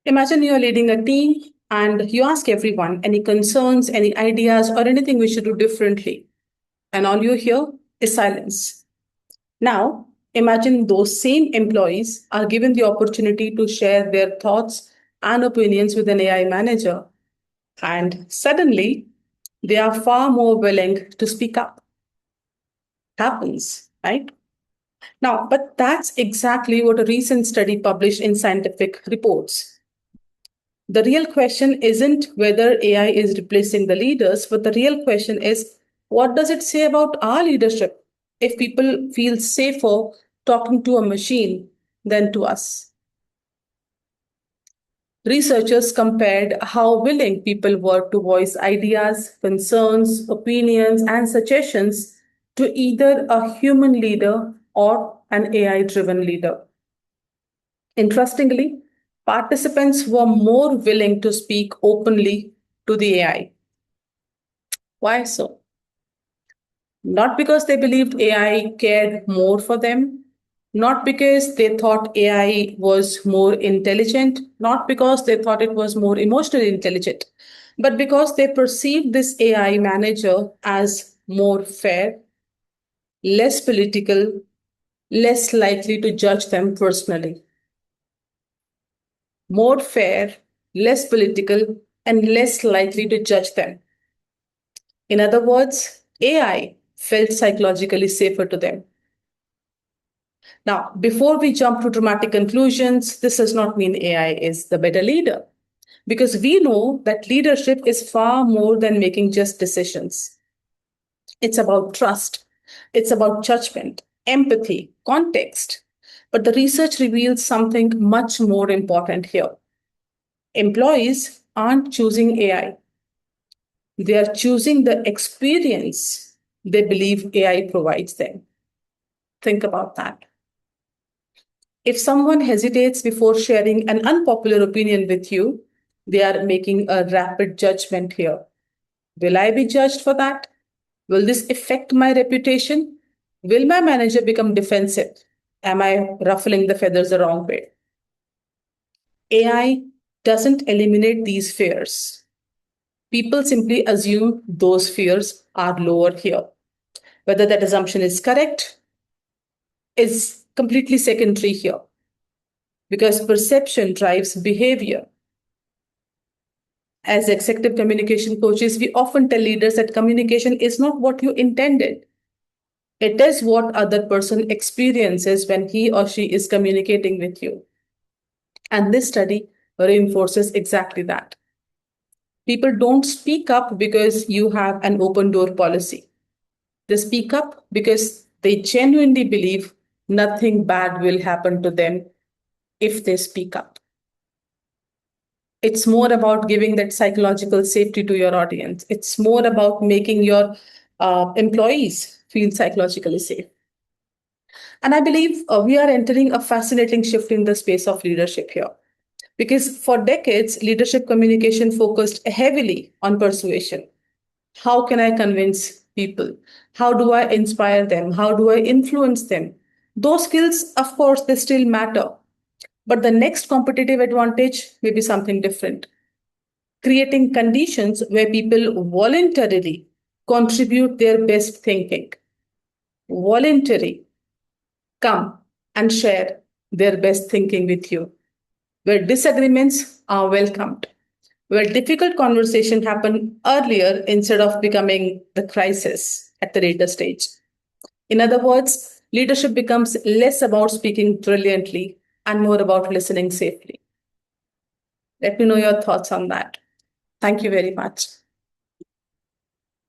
Imagine you're leading a team and you ask everyone any concerns, any ideas, or anything we should do differently. And all you hear is silence. Now, imagine those same employees are given the opportunity to share their thoughts and opinions with an AI manager. And suddenly, they are far more willing to speak up. Happens, right? Now, but that's exactly what a recent study published in Scientific Reports. The real question isn't whether AI is replacing the leaders, but the real question is what does it say about our leadership if people feel safer talking to a machine than to us? Researchers compared how willing people were to voice ideas, concerns, opinions, and suggestions to either a human leader or an AI driven leader. Interestingly, participants were more willing to speak openly to the AI. Why so? Not because they believed AI cared more for them, not because they thought AI was more intelligent, not because they thought it was more emotionally intelligent, but because they perceived this AI manager as more fair, less political, less likely to judge them personally. More fair, less political, and less likely to judge them. In other words, AI felt psychologically safer to them. Now, before we jump to dramatic conclusions, this does not mean AI is the better leader, because we know that leadership is far more than making just decisions. It's about trust, it's about judgment, empathy, context. But the research reveals something much more important here. Employees aren't choosing AI, they are choosing the experience they believe AI provides them. Think about that. If someone hesitates before sharing an unpopular opinion with you, they are making a rapid judgment here. Will I be judged for that? Will this affect my reputation? Will my manager become defensive? Am I ruffling the feathers the wrong way? AI doesn't eliminate these fears. People simply assume those fears are lower here. Whether that assumption is correct is completely secondary here because perception drives behavior. As executive communication coaches, we often tell leaders that communication is not what you intended. It is what other person experiences when he or she is communicating with you. And this study reinforces exactly that. People don't speak up because you have an open door policy. They speak up because they genuinely believe nothing bad will happen to them if they speak up. It's more about giving that psychological safety to your audience. It's more about making your employees feel psychologically safe. And I believe we are entering a fascinating shift in the space of leadership here. Because for decades, leadership communication focused heavily on persuasion. How can I convince people? How do I inspire them? How do I influence them? Those skills, of course, they still matter. But the next competitive advantage may be something different. Creating conditions where people voluntarily contribute their best thinking. Voluntary, come and share their best thinking with you, where disagreements are welcomed, where difficult conversations happen earlier instead of becoming the crisis at the later stage. In other words, leadership becomes less about speaking brilliantly and more about listening safely. Let me know your thoughts on that. Thank you very much.